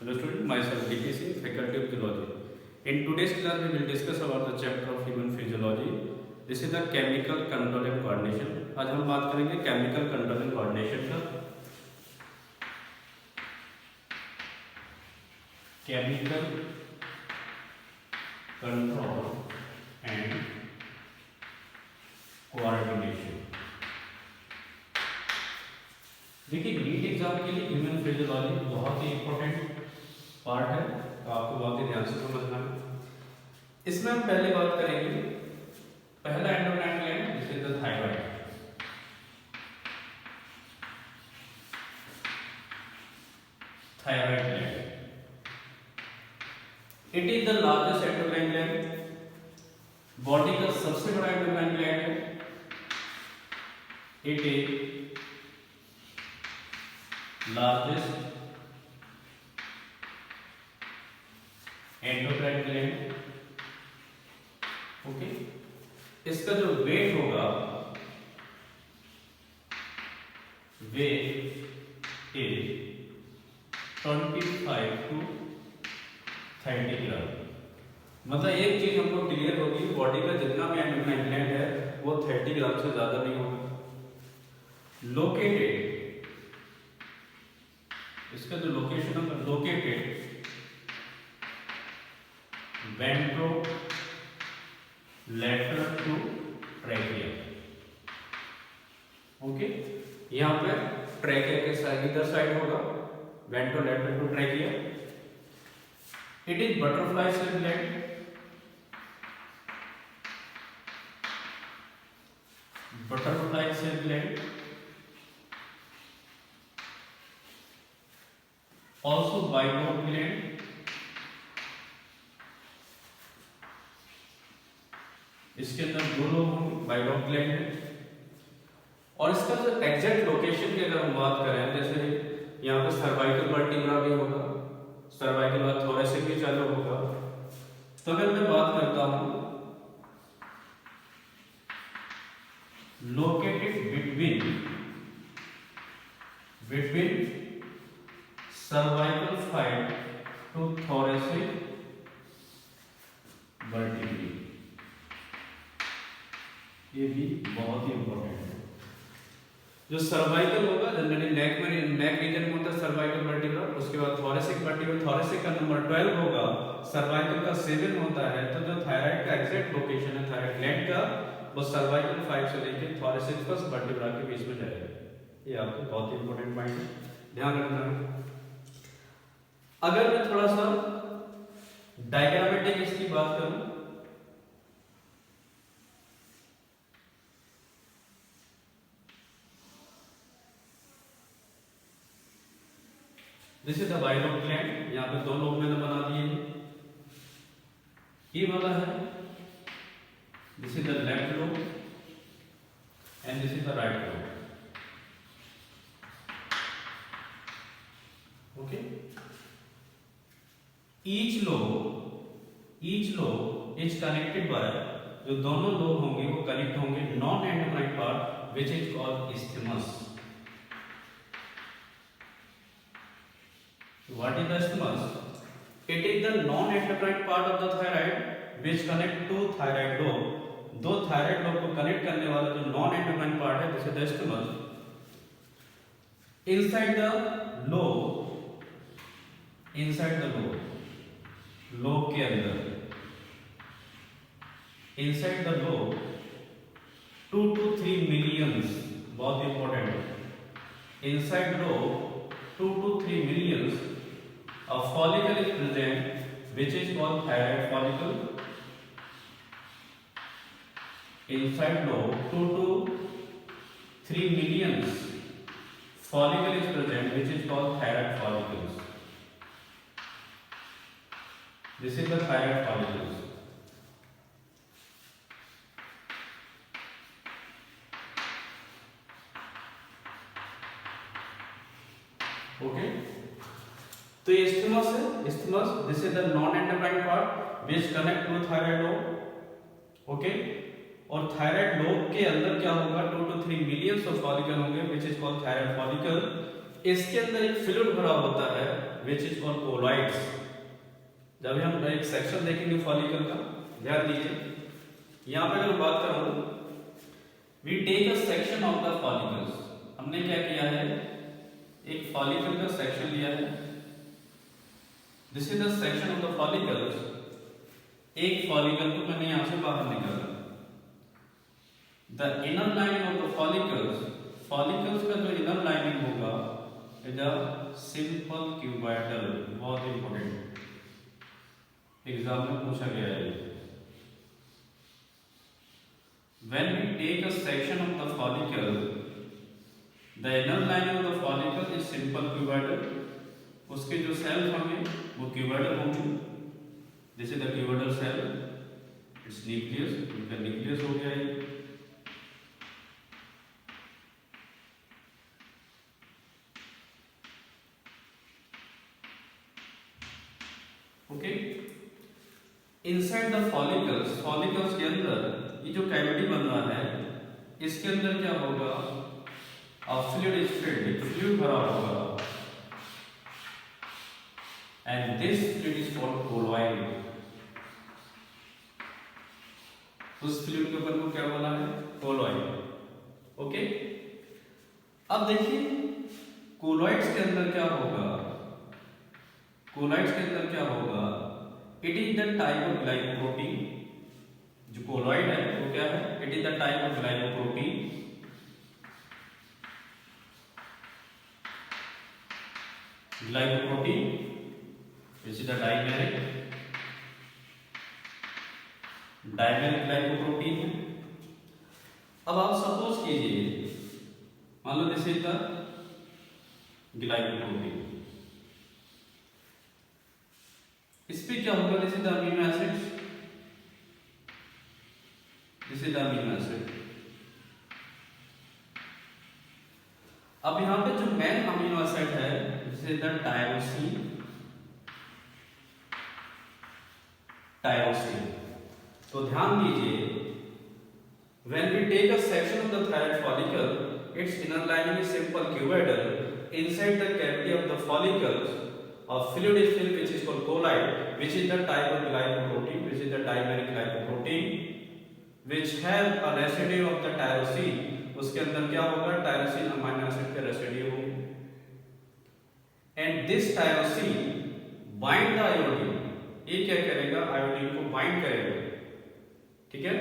Hello student, myself DK Singh, Faculty of Zoology. In today's class, we will discuss about the chapter of human physiology. This is the chemical control and coordination. आज हम बात करेंगे chemical control and coordination का. Chemical control and coordination. देखिए NEET exam के लिए human physiology बहुत ही important part है, तो आपको बहुत ही ध्यान से समझना है। इसमें हम पहले बात करेंगे पहला endocrine gland, this is the thyroid. Thyroid gland, it is the largest endocrine gland, body का सबसे बड़ा एंडोक्राइन ग्लैंड है। It is largest endocrine gland. Okay, इसका जो वेट होगा, वेट इज 25 to 30 ग्राम। मतलब एक चीज हमको क्लियर होगी, बॉडी का जितना भी एंडोक्राइन ग्लैंड है वो 30 ग्राम से ज्यादा नहीं होगा। लोकेटेड, इसका जो लोकेशन है, located ventro lateral to trachea. Okay, यहां पे ट्रैकिया के साइड, इधर साइड होगा ventro lateral to trachea. It is butterfly cell gland, butterfly cell gland, also bilobe gland, इसके अंदर दो लोब होंगे, बाइलोब ग्लैंड है। और इसका जो एग्जैक्ट लोकेशन की अगर हम बात करें, जैसे यहाँ पे सर्वाइकल वर्टिब्रा भी होगा, सर्वाइकल बाद थोरेसिक भी चालू होगा। तो अगर मैं बात करता हूं located between cervical five to thoracic vertebrae, ये भी बहुत ही इंपॉर्टेंट है। जो सर्वाइकल होगा जनरली नेक में, नेक रीजन में होता है सर्वाइकल वर्टिब्रा, उसके बाद थोरेसिक वर्टिब्रा, थोरेसिक का नंबर 12 होगा, सर्वाइकल का 7 होता है। तो जो थायराइड का एग्जैक्ट लोकेशन है थायराइड ग्लैंड का, वो सर्वाइकल 5 से लेकर थोरेसिक फर्स्ट वर्टिब्रा के बीच में जाएगा। ये आपको बहुत ही इंपॉर्टेंट पॉइंट है, ध्यान रखना है। अगर मैं थोड़ा सा डायग्रामेटिक इसकी बात करूं, this is the bilobe gland, यहां पे दो लोब मैंने बना दिए। ये वाला है, this is the left lobe and this is the right lobe. Okay, each lobe is connected by, जो दोनों लोब होंगे वो कनेक्ट होंगे non endocrine part which is called isthmus। What is the isthmus? It is the non-endocrine part of the thyroid which connect to thyroid lobe। दो thyroid lobe को connect करने वाला जो नॉन एंडोक्राइन पार्ट है, this is the isthmus। inside the lobe, lobe के अंदर, inside the lobe 2 to 3 millions, बहुत important है, inside lobe 2 to 3 millions a follicle is present which is called thyroid follicle। inside lobe 2 to 3 millions follicle is present which is called thyroid follicles। This is the thyroid follicles। Okay, तो ये isthmus है, isthmus, this is the non-endocrine part which connect to thyroid lobe। Okay, और thyroid lobe के अंदर क्या होगा, 2 to 3 millions of follicle होंगे which is called thyroid follicle। इसके अंदर एक फ्लूइड भरा होता है विच इज कॉल्ड कोलॉइड्स। जब हम एक सेक्शन देखेंगे फॉलिकल का, ध्यान दीजिए यहाँ पे अगर बात करूं, we take a section of the follicles. हमने क्या किया है, एक फॉलिकल का सेक्शन लिया है, this is the section of the follicles. एक फॉलिकल को मैंने यहां से बाहर निकाला। The inner lining of the follicles, follicles का जो इनर लाइनिंग होगा इज अ सिंपल क्यूबाइडल। बहुत इंपॉर्टेंट, एग्जाम में पूछा गया है। When we take a section of the follicle, the inner lining of the follicle is simple cuboidal. उसके जो सेल्स होंगे वो क्यूबॉइडल होंगे। This is the cuboidal cell. Its nucleus, इनका न्यूक्लियस हो गया है। Okay, inside the follicles, follicles के अंदर ये जो कैविटी बन रहा है, इसके अंदर क्या होगा, फ्लूइड इज फिल्ड, एक फ्लूइड भरा होगा, and this fluid is called colloid. उस फ्लूइड के ऊपर को क्या बोला है, कोलॉइड। ओके, अब देखिए कोलॉइड्स के अंदर क्या होगा, कोलॉइड्स के अंदर क्या होगा, it is the type of glycoprotein. जो कोलॉइड है वो क्या है, it is the type of glycoprotein which is the dimeric glycoprotein है। अब आप सपोज कीजिए, मान लो दिस इज द ग्लाइकोप्रोटीन, इस पे क्या होगा, this is the amino acids, this is the amino acid. अब यहां पे जो मेन अमीनो एसिड है this is the tyrosine, tyrosine. तो ध्यान दीजिए, when we take a section of the thyroid follicle, its inner lining is simple cuboidal. Inside the cavity of the follicles, a fluid is filled which is called colloid, which is the type of glycoprotein, which is the dimeric glycoprotein, which have a residue of the tyrosine. उसके अंदर क्या होगा, tyrosine amino acid के residue होंगे, and this tyrosine bind the iodine. ये क्या करेगा, iodine को बाइंड करेगा, ठीक है।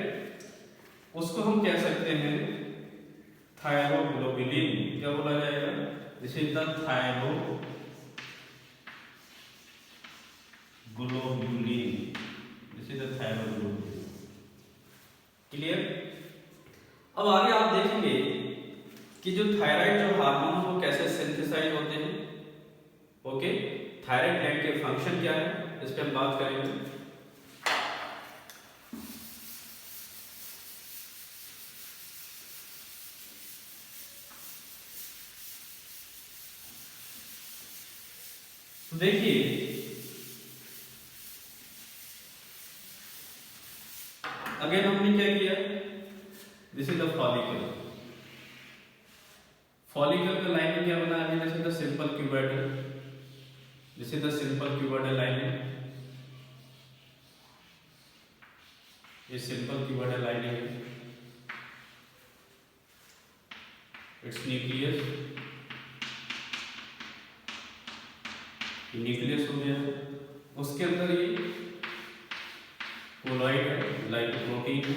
उसको हम कह सकते हैं थायरोग्लोबुलिन। क्या बोला जाएगा, this is the thyroglobulin, this is the thyroglobulin. Clear. अब आगे आप देखेंगे कि जो थायराइड जो हार्मोन वो कैसे सिंथेसाइज होते हैं। ओके, थायराइड ग्लैंड के फंक्शन क्या है, इस पे हम बात करेंगे। तो देखिए अगेन हमने क्या किया, this is the follicle. Follicle का लाइनिंग क्या बना है, this is the simple cuboidal, this is the simple cuboidal lining, ये सिंपल क्यूबॉइडल लाइनिंग है, इट्स न्यूक्लियस, न्यूक्लियस हो गया, उसके अंदर ये कोलॉइड है, ग्लाइकोप्रोटीन है,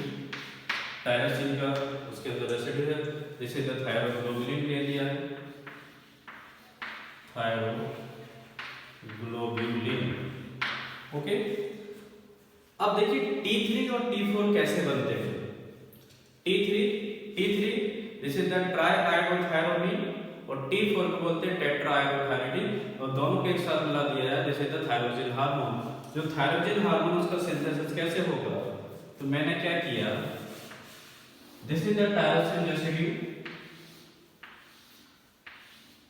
टायरोसिन का उसके अंदर रेसिड्यू है, जिसे द थायरोग्लोबुलिन ले लिया है, थायरोग्लोबुलिन। ओके, अब देखिए T3 और T4 कैसे बनते हैं। T3 दिस इज द ट्राइआयोडोथायरोडीन, और T4 को बोलते हैं टेट्राआयोडोथायरोडीन, और दोनों को एक साथ मिला दिया है, दिस इज द थायरोजिन हार्मोन। जो थायरोजिन हार्मोन उसका सिंथेसिस कैसे होगा, तो मैंने क्या किया, this is the tyrosine residue.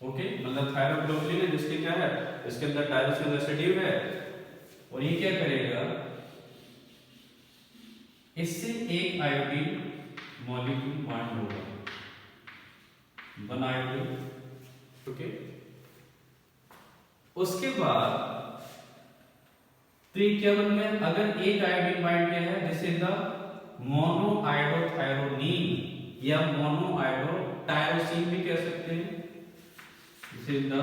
Okay, मतलब थायरोग्लोबुलिन है जिसके क्या है, इसके अंदर टायरोसिन रेसिड्यू है, और ये क्या करेगा, इससे एक आयोडीन मॉलिक्यूल बॉन्ड होगा, वन आयोडीन। ओके, उसके बाद तो ये क्या बन गया, अगर एक आयोडीन बाइंड किया है, दिस इज द मोनोआयोडोथायरोनीन या मोनोआयोडोटायरोसिन भी कह सकते हैं। This is the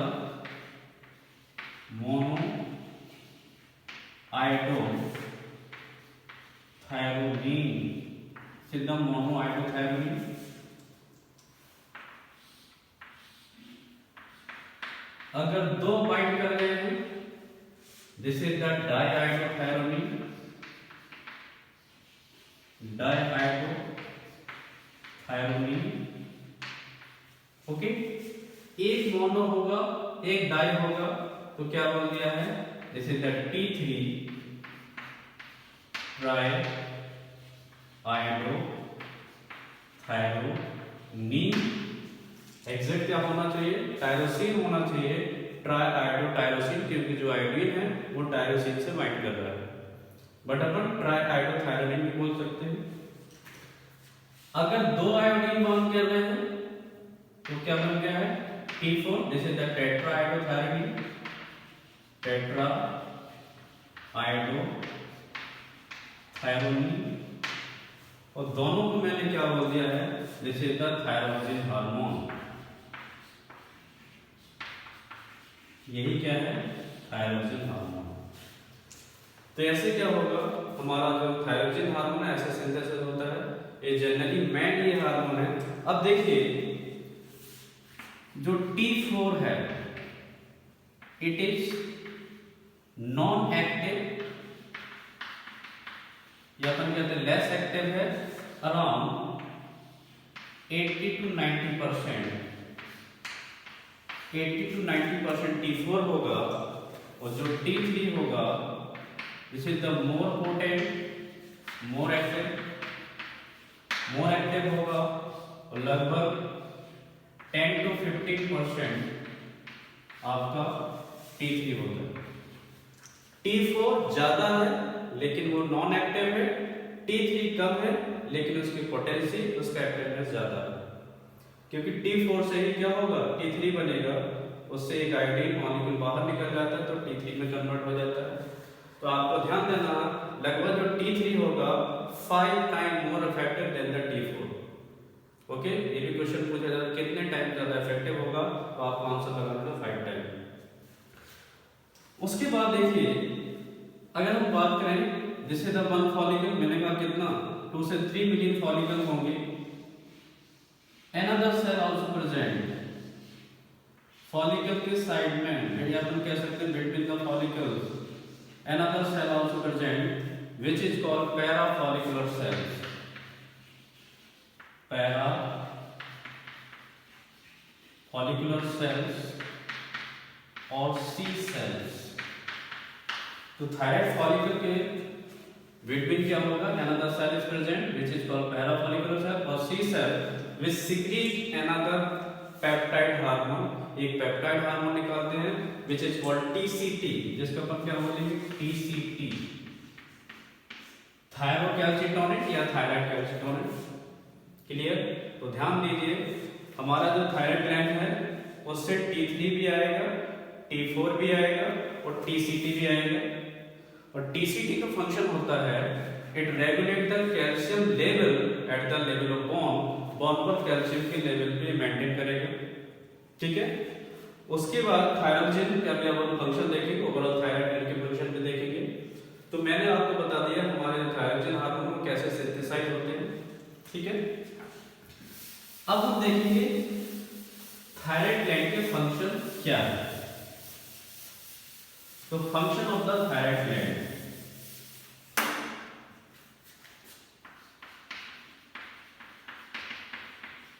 monoiodothyronine, this is the monoiodothyronine. अगर दो बाइंड कर रहे हैं, this is the diiodothyronine, diiodothyronine. Okay, एक मोनो होगा एक डाई होगा, तो क्या बोल दिया है, this is the T3 triiodothyronine. Exact क्या होना चाहिए, टायरोसिन होना चाहिए, ट्राइआयोडोटायरोसिन, क्योंकि जो आयोडीन है वो टायरोसिन से बाइंड कर रहा है, बट अपन ट्राइआयोडोथायरोनीन भी बोल सकते हैं। अगर दो आयोडीन बॉन्ड कर रहे हैं तो क्या बन गया है, T4, दिस इज द टेट्राआयोडोथायरोनीन, टेट्राआयोडोथायरोनीन। और दोनों को मैंने क्या बोल दिया है, दिस इज द थायरोजिन हार्मोन। यही क्या है, थायरोजिन हार्मोन। तो ऐसे क्या होगा, हमारा जो थायरोजिन हार्मोन है ऐसे सिंथेसिस होता है, ये जनरली मेन ये हार्मोन है। अब देखिए जो T4 है, इट इज नॉन एक्टिव या अपन कहते हैं लेस एक्टिव है, अराउंड 80 to 90%। 80 to 90% T4 होगा, और जो T3 होगा, this is the more potent, more active होगा, और लगभग 10 to 15% आपका T3 होगा। T4 ज्यादा है लेकिन वो नॉन एक्टिव है, T3 कम है लेकिन उसकी पोटेंसी, उसका एक्टिवनेस ज्यादा है। क्योंकि T4 से ही क्या होगा, T3 बनेगा, उससे एक आयोडीन मॉलिक्यूल बाहर निकल जाता है तो T3 में कन्वर्ट हो जाता है। तो आपको ध्यान देना, लगभग जो T3 होगा 5 time more effective than the T4। Okay, ये भी क्वेश्चन पूछा जाता है कितने टाइम ज्यादा इफेक्टिव होगा, तो आपको आंसर लगाना 5 टाइम। उसके बाद देखिए, अगर हम बात करें, this is the one follicle, मैंने कहा कितना, 2 से 3 मिलियन फॉलिकल होंगे। Another cell also present, follicle के साइड में, या अपन कह सकते हैं between the follicles, another cell also present which is called parafollicular cells, parafollicular cells और C cells। तो थायराइड फॉलिकल के between क्या होगा, another cell is present which is called parafollicular cell, और C cell which secrete another peptide hormone, एक peptide hormone निकालते हैं which is called TCT, जिसको अपन क्या बोलेंगे, TCT, थायरोकैल्सिटोनिन या थायराइड कैल्सिटोनिन। क्लियर? तो ध्यान दीजिए, हमारा जो थायराइड ग्लैंड है उससे T3 भी आएगा, T4 भी आएगा और TCT भी आएगा। और TCT का फंक्शन होता है, it regulate the calcium level at the level of bone, bone पर कैल्शियम के लेवल पे मेंटेन करेगा। ठीक है, उसके बाद थायरोजिन का भी अब हम फंक्शन देखेंगे, ओवरऑल थायराइड के फंक्शन पे देखेंगे। तो मैंने आपको बता दिया हमारे थायरोजिन हार्मोन कैसे सिंथेसाइज होते हैं। ठीक है, अब हम देखेंगे थायराइड ग्लैंड के फंक्शन क्या है। तो function of the thyroid gland,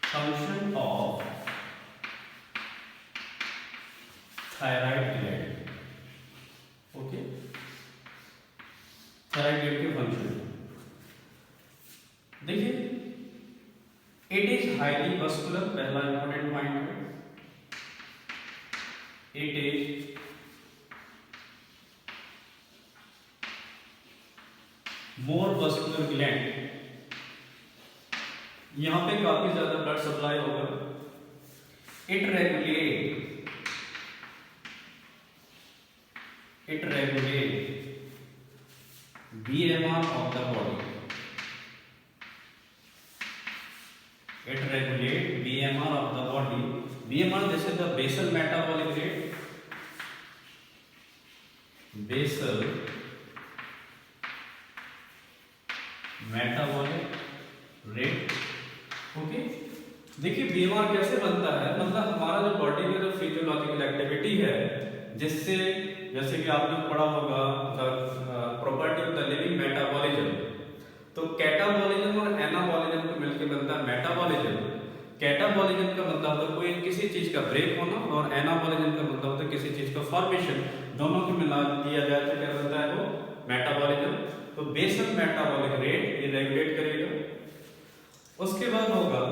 function of thyroid gland. Okay, thyroid gland के फंक्शन देखिए, इट इज हाईली मस्कुलर, पहला इंपॉर्टेंट पॉइंट है, it is more muscular gland, यहां पे काफी ज्यादा ब्लड सप्लाई होगा। It regulate It regulates BMR of the body. It regulates BMR of the body. BMR, this is the basal metabolic rate. Basal metabolic rate. Okay, देखिए BMR कैसे बनता है, मतलब हमारा जो बॉडी में जो फिजियोलॉजिकल एक्टिविटी है, जिससे जैसे कि आपने पढ़ा होगा property of the living metabolism, तो कैटाबॉलिज्म और एनाबॉलिज्म को मिलकर बनता है मेटाबॉलिज्म। कैटाबॉलिज्म का मतलब होता है कोई किसी चीज का ब्रेक होना, और एनाबॉलिज्म का मतलब होता है किसी चीज का फॉर्मेशन। दोनों को मिला दिया जाए तो क्या बनता है वो मेटाबॉलिज्म। तो बेसल मेटाबॉलिक रेट ये रेगुलेट करेगा। उसके बाद होगा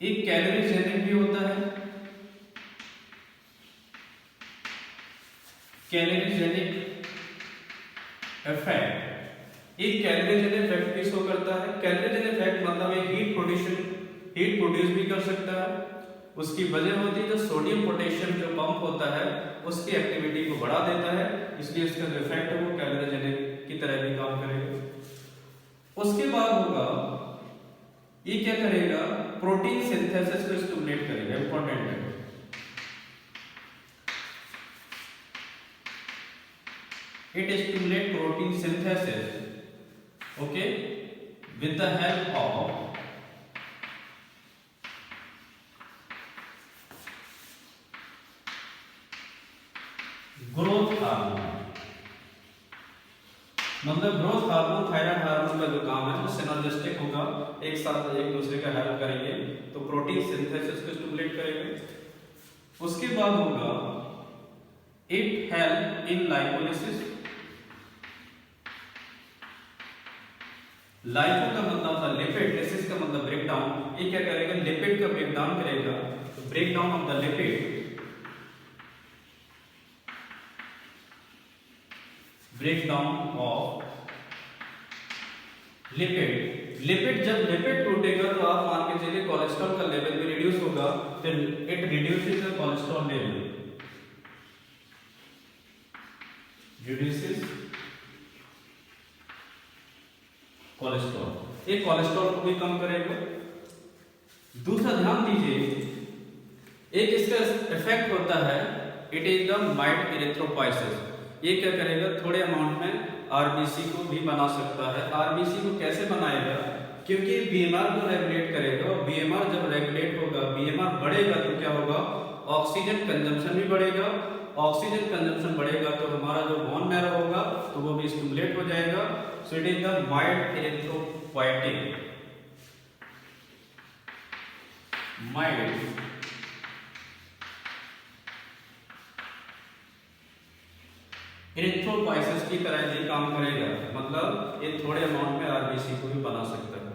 एक कैलोरीजेनिक भी होता है। कैलोरीजेनिक इफेक्ट, एक कैलोरीजेनिक इफेक्ट भी शो करता है। कैलोरीजेनिक इफेक्ट मतलब एक हीट प्रोड्यूस भी कर सकता है। उसकी वजह होती है जो सोडियम पोटेशियम जो पंप होता है उसकी एक्टिविटी को बढ़ा देता है, इसलिए इसका जो इफेक्ट है वो कैलोरीजेनिक की तरह भी काम करेगा। उसके बाद होगा ये क्या करेगा, प्रोटीन सिंथेसिस को स्टिमुलेट करेगा। इंपॉर्टेंट है, it stimulate protein synthesis, okay, with the help of growth hormone. मतलब ग्रोथ हार्मोन थायराइड हार्मोन का जो काम है वो सिनर्जिस्टिक होगा, एक साथ एक दूसरे का हेल्प करेंगे, तो प्रोटीन सिंथेसिस को स्टिमुलेट करेंगे। उसके बाद होगा it help in lipolysis. Lipo का मतलब होता है लिपिड, लिसिस का मतलब ब्रेक डाउन। ये क्या करेगा, लिपिड का ब्रेक डाउन करेगा। तो break down of the lipid, break down of lipid. जब लिपिड टूटेगा तो आप मान के चलिए कोलेस्ट्रॉल का लेवल भी रिड्यूस होगा, तो it reduces the cholesterol level, reduces cholesterol, ये कोलेस्ट्रॉल को भी कम करेगा। दूसरा ध्यान दीजिए, एक इसका इफेक्ट होता है, it is the mild erythropoiesis. ये क्या करेगा, थोड़े अमाउंट में आरबीसी को भी बना सकता है। आरबीसी को कैसे बनाएगा, क्योंकि बीएमआर को रेगुलेट करेगा, और बीएमआर जब रेगुलेट होगा, बीएमआर बढ़ेगा तो क्या होगा, ऑक्सीजन कंजम्पशन भी बढ़ेगा। ऑक्सीजन कंजम्पशन बढ़ेगा तो हमारा जो बोन मैरो होगा तो वो भी स्टिमुलेट हो जाएगा। So it is the mild erythropoietic, mild erythropoiesis की तरह ये काम करेगा, मतलब ये थोड़े अमाउंट में आरबीसी को भी बना सकता है।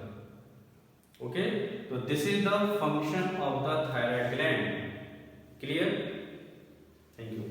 ओके, तो this is the function of the thyroid gland. Clear? Thank you.